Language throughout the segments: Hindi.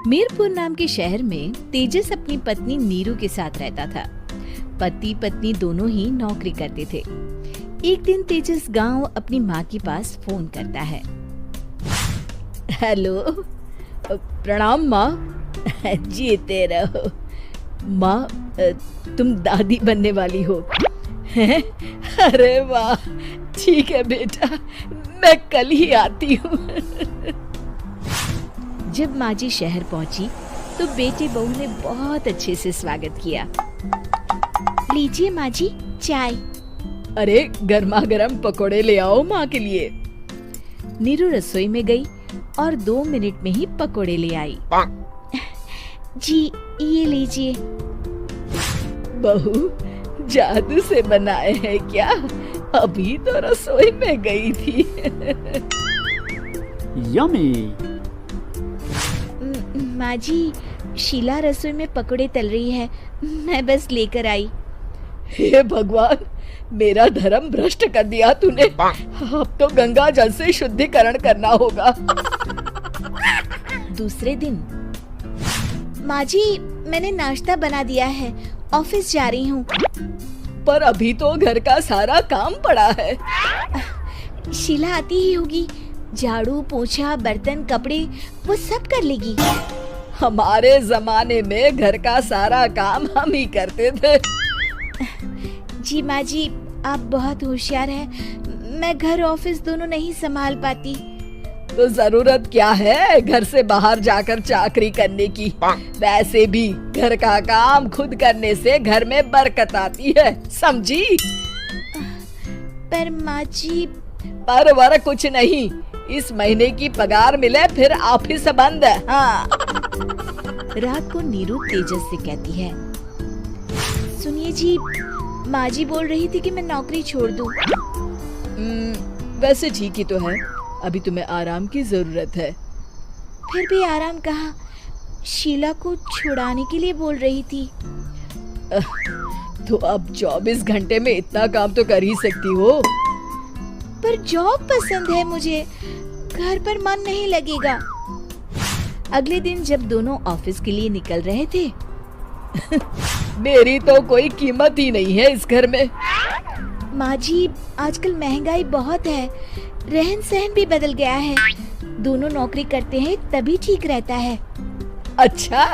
मीरपुर नाम के शहर में तेजस अपनी पत्नी नीरू के साथ रहता था। पति पत्नी दोनों ही नौकरी करते थे। एक दिन तेजस गांव अपनी माँ के पास फोन करता है। हेलो, प्रणाम माँ। जीते रहो माँ, तुम दादी बनने वाली हो। अरे वाह, ठीक है बेटा, मैं कल ही आती हूँ। जब माँ जी शहर पहुंची तो बेटे बहू ने बहुत अच्छे से स्वागत किया। लीजिए माँ जी चाय। अरे गर्मा गर्म पकोड़े ले आओ माँ के लिए। नीरू रसोई में गई और 2 मिनट में ही पकोड़े ले आई। जी ये लीजिए। बहू जादू से बनाए हैं क्या? अभी तो रसोई में गई थी। यम्मी। माँ जी, शीला रसोई में पकोड़े तल रही है, मैं बस लेकर आई। हे भगवान, मेरा धर्म भ्रष्ट कर दिया तूने। अब तो गंगा जल से शुद्धिकरण करना होगा। दूसरे दिन, माँ जी मैंने नाश्ता बना दिया है, ऑफिस जा रही हूँ। पर अभी तो घर का सारा काम पड़ा है। शीला आती ही होगी, झाड़ू पोछा बर्तन कपड़े वो सब कर लेगी। हमारे जमाने में घर का सारा काम हम ही करते थे। जी माँ जी, आप बहुत होशियार हैं, मैं घर ऑफिस दोनों नहीं संभाल पाती। तो जरूरत क्या है घर से बाहर जाकर चाकरी करने की? वैसे भी घर का काम खुद करने से घर में बरकत आती है, समझी? पर माँ जी। पर वर कुछ नहीं, इस महीने की पगार मिले फिर ऑफिस बंद। हाँ। रात को नीरू तेजस से कहती है, सुनिए जी, माँ जी बोल रही थी कि मैं नौकरी छोड़ दूं। वैसे ठीक ही तो है, अभी तुम्हें आराम की जरूरत है। फिर भी आराम कहाँ, शीला को छुड़ाने के लिए बोल रही थी। तो अब 24 घंटे में इतना काम तो कर ही सकती हो। पर जॉब पसंद है मुझे, घर पर मन नहीं लगेगा। अगले दिन जब दोनों ऑफिस के लिए निकल रहे थे, मेरी तो कोई कीमत ही नहीं है इस घर में। माँ जी, आजकल महंगाई बहुत है, रहन सहन भी बदल गया है, दोनों नौकरी करते हैं तभी ठीक रहता है। अच्छा,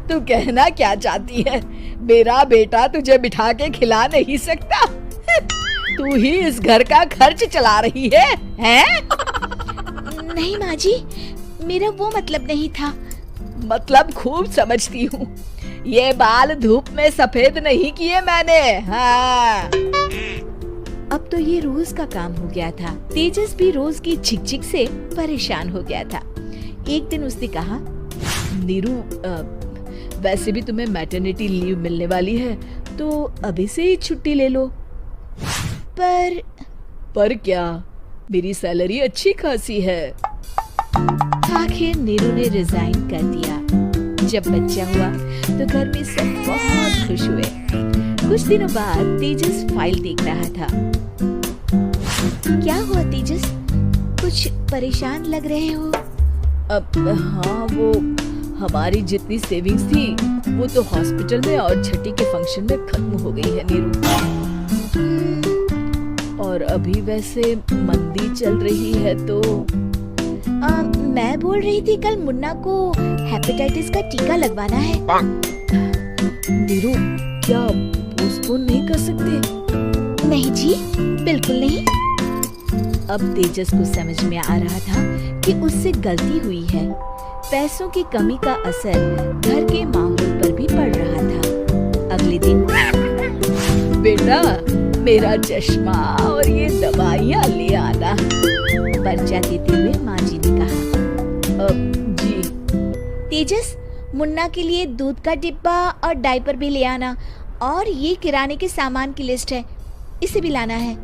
तू कहना क्या चाहती है? मेरा बेटा तुझे बिठा के खिला नहीं सकता? तू ही इस घर का खर्च चला रही है, हैं? नहीं माँ जी, मेरा वो मतलब नहीं था। मतलब खूब समझती हूँ, ये बाल धूप में सफेद नहीं किए मैंने। हाँ। अब तो ये रोज का काम हो गया था। तेजस भी रोज की झिकझिक से परेशान हो गया था। एक दिन उसने कहा, नीरू, वैसे भी तुम्हें मैटरनिटी लीव मिलने वाली है, तो अभी से ही छुट्टी ले लो। पर क्या, मेरी सैलरी अच्छी खासी है। आखिर नीरू ने रिजाइन कर दिया। जब बच्चा हुआ तो घर में सब बहुत खुश हुए। कुछ दिनों बाद तेजस फाइल देख रहा था। क्या हुआ तेजस, कुछ परेशान लग रहे हो? अब हाँ, वो हमारी जितनी सेविंग्स थी वो तो हॉस्पिटल में और छठी के फंक्शन में खत्म हो गई है नीरू। और अभी वैसे मंदी चल रही है तो मैं बोल रही थी कल मुन्ना को हेपेटाइटिस का टीका लगवाना है। नीरू, क्या पोस्टपोन नहीं कर सकते? नहीं जी, बिल्कुल नहीं। अब तेजस को समझ में आ रहा था कि उससे गलती हुई है। पैसों की कमी का असर घर के माहौल पर भी पड़ रहा था। अगले दिन, बेटा मेरा चश्मा और ये दवाइयाँ ले आना, पर्चा देते हुए माँ जी ने कहा। जी। तेजस, मुन्ना के लिए दूध का डिब्बा और डायपर भी ले आना, और ये किराने के सामान की लिस्ट है, इसे भी लाना है।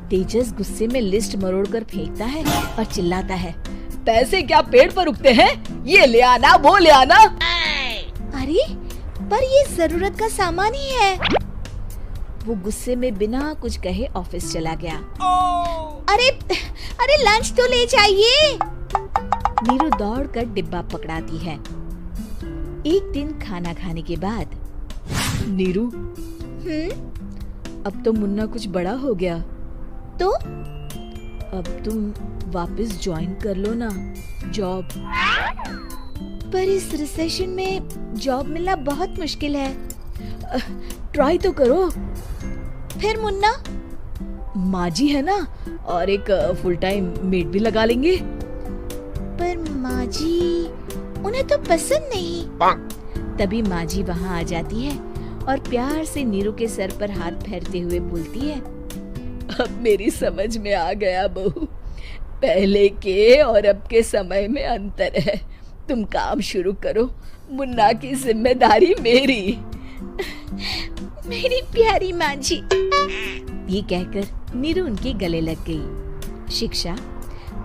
तेजस गुस्से में लिस्ट मरोड़कर फेंकता है और चिल्लाता है, पैसे क्या पेड़ पर उगते हैं? ये ले आना, वो ले आना। अरे पर ये जरूरत का सामान ही है। वो गुस्से में बिना कुछ कहे ऑफिस चला गया। अरे अरे लंच तो ले जाइए। नीरू दौड़कर डिब्बा पकड़ाती है। एक दिन खाना खाने के बाद, नीरू, अब तो मुन्ना कुछ बड़ा हो गया, तो अब तुम वापस ज्वाइन कर लो ना जॉब। पर इस रिसेशन में जॉब मिलना बहुत मुश्किल है। ट्राई तो करो। फिर मुन्ना, माँ जी है ना, और एक फुल टाइम मेड भी लगा लेंगे। पर माँ जी, उन्हें तो पसंद नहीं। तभी माँ जी वहाँ आ जाती है और प्यार से नीरू के सर पर हाथ फेरते हुए बोलती है, अब मेरी समझ में आ गया बहू, पहले के और अब के समय में अंतर है। तुम काम शुरू करो, मुन्ना की जिम्मेदारी मेरी। मेरी प्यारी माँ जी। ये कहकर नीरू उनके गले लग गई। शिक्षा,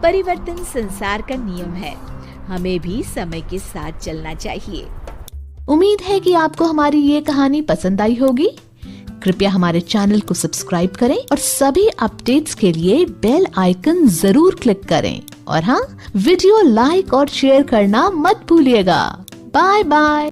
परिवर्तन संसार का नियम है, हमें भी समय के साथ चलना चाहिए। उम्मीद है कि आपको हमारी ये कहानी पसंद आई होगी। कृपया हमारे चैनल को सब्सक्राइब करें और सभी अपडेट्स के लिए बेल आइकन जरूर क्लिक करें। और हाँ, वीडियो लाइक और शेयर करना मत भूलिएगा। Bye bye.